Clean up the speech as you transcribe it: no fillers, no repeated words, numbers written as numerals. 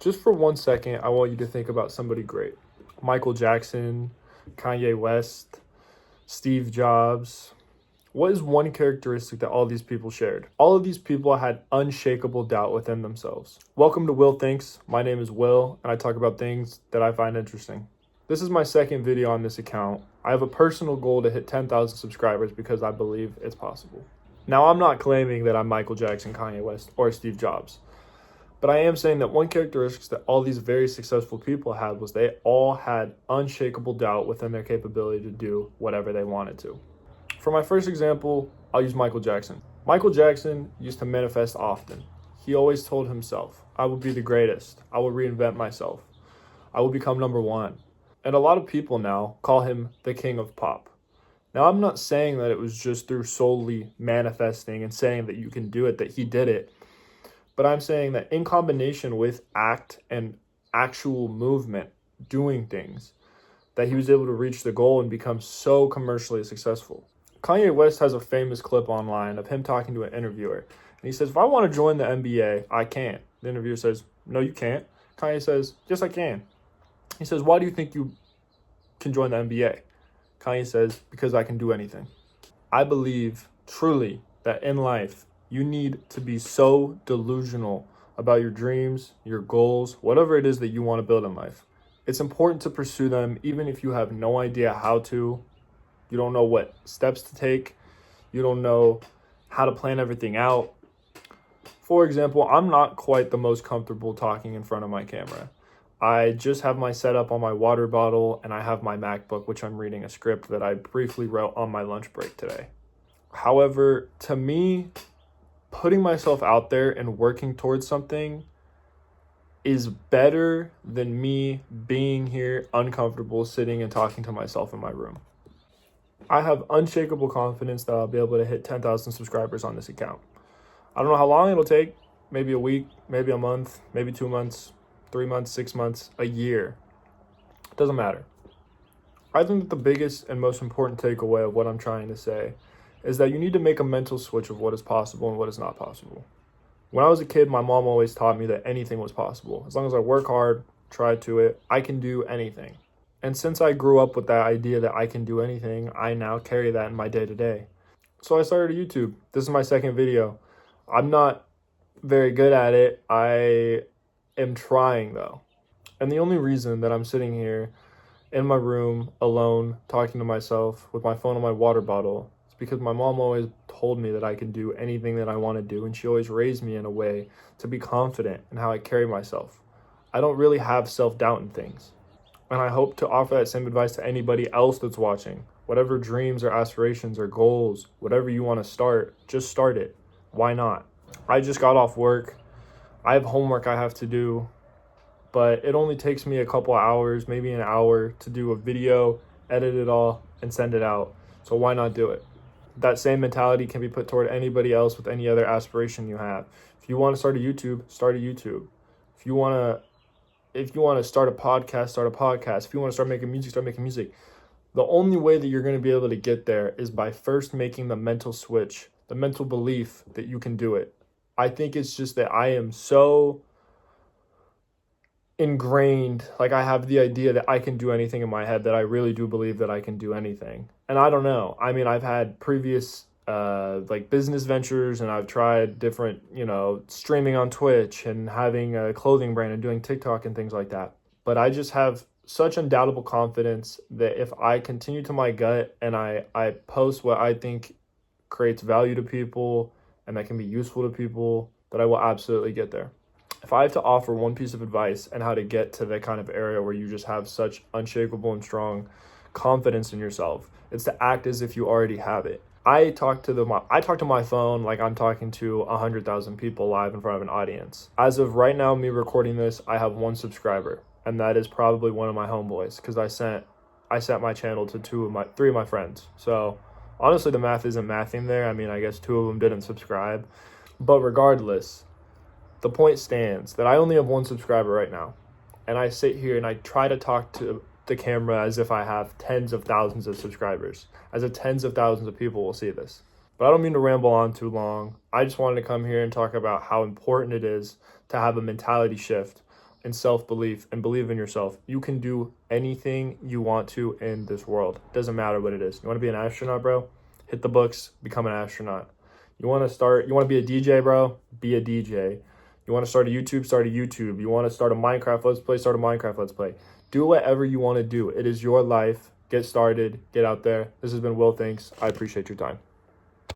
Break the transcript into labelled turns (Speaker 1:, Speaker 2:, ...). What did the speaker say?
Speaker 1: Just for 1 second, I want you to think about somebody great. Michael Jackson, Kanye West, Steve Jobs. What is one characteristic that all these people shared? All of these people had unshakable doubt within themselves. Welcome to Will Thinks. My name is Will, and I talk about things that I find interesting. This is my second video on this account. I have a personal goal to hit 10,000 subscribers because I believe it's possible. Now, I'm not claiming that I'm Michael Jackson, Kanye West, or Steve Jobs. But I am saying that one characteristic that all these very successful people had was they all had unshakable doubt within their capability to do whatever they wanted to. For my first example, I'll use Michael Jackson. Michael Jackson used to manifest often. He always told himself, I will be the greatest. I will reinvent myself. I will become number one. And a lot of people now call him the king of pop. Now, I'm not saying that it was just through solely manifesting and saying that you can do it, that he did it. But I'm saying that in combination with act and actual movement, doing things, that he was able to reach the goal and become so commercially successful. Kanye West has a famous clip online of him talking to an interviewer. And he says, if I want to join the NBA, I can. The interviewer says, no, you can't. Kanye says, yes, I can. He says, why do you think you can join the NBA? Kanye says, because I can do anything. I believe truly that in life, you need to be so delusional about your dreams, your goals, whatever it is that you want to build in life. It's important to pursue them even if you have no idea how to. You don't know what steps to take. You don't know how to plan everything out. For example, I'm not quite the most comfortable talking in front of my camera. I just have my setup on my water bottle and I have my MacBook, which I'm reading a script that I briefly wrote on my lunch break today. However, to me, putting myself out there and working towards something is better than me being here uncomfortable, sitting and talking to myself in my room. I have unshakable confidence that I'll be able to hit 10,000 subscribers on this account. I don't know how long it'll take, maybe a week, maybe a month, maybe 2 months, 3 months, 6 months, a year. It doesn't matter. I think that the biggest and most important takeaway of what I'm trying to say is that you need to make a mental switch of what is possible and what is not possible. When I was a kid, my mom always taught me that anything was possible. As long as I work hard, try to it, I can do anything. And since I grew up with that idea that I can do anything, I now carry that in my day-to-day. So I started a YouTube. This is my second video. I'm not very good at it. I am trying though. And the only reason that I'm sitting here in my room alone, talking to myself with my phone and my water bottle, because my mom always told me that I can do anything that I want to do, and she always raised me in a way to be confident in how I carry myself. I don't really have self-doubt in things, and I hope to offer that same advice to anybody else that's watching. Whatever dreams or aspirations or goals, whatever you want to start, just start it. Why not? I just got off work. I have homework I have to do, but it only takes me a couple hours, maybe an hour, to do a video, edit it all, and send it out. So why not do it? That same mentality can be put toward anybody else with any other aspiration you have. If you want to start a YouTube, start a YouTube. If you want to start a podcast, start a podcast. If you want to start making music, start making music. The only way that you're going to be able to get there is by first making the mental switch, the mental belief that you can do it. I think it's just that I am so ingrained, like I have the idea that I can do anything in my head, that I really do believe that I can do anything. And I don't know. I mean, I've had previous like business ventures, and I've tried different, streaming on Twitch and having a clothing brand and doing TikTok and things like that. But I just have such undoubtable confidence that if I continue to my gut and I post what I think creates value to people and that can be useful to people, that I will absolutely get there. If I have to offer one piece of advice and how to get to that kind of area where you just have such unshakable and strong confidence in yourself, it's to act as if you already have it. I talk to my phone like I'm talking to 100,000 people live in front of an audience. As of right now, me recording this, I have 1 subscriber, and that is probably one of my homeboys, because I sent my channel to 3 of my friends. So honestly, the math isn't mathing there. I mean, I guess 2 of them didn't subscribe, but regardless, the point stands that I only have 1 subscriber right now, and I sit here and I try to talk to the camera as if I have tens of thousands of subscribers, as if tens of thousands of people will see this. But I don't mean to ramble on too long. I just wanted to come here and talk about how important it is to have a mentality shift and self-belief and believe in yourself. You can do anything you want to in this world. Doesn't matter what it is. You want to be an astronaut, bro? Hit the books, become an astronaut. You want to be a DJ, bro? Be a DJ. You want to start a YouTube? Start a YouTube. You want to start a Minecraft Let's Play? Start a Minecraft Let's Play. Do whatever you want to do. It is your life. Get started. Get out there. This has been Will Thanks. I appreciate your time.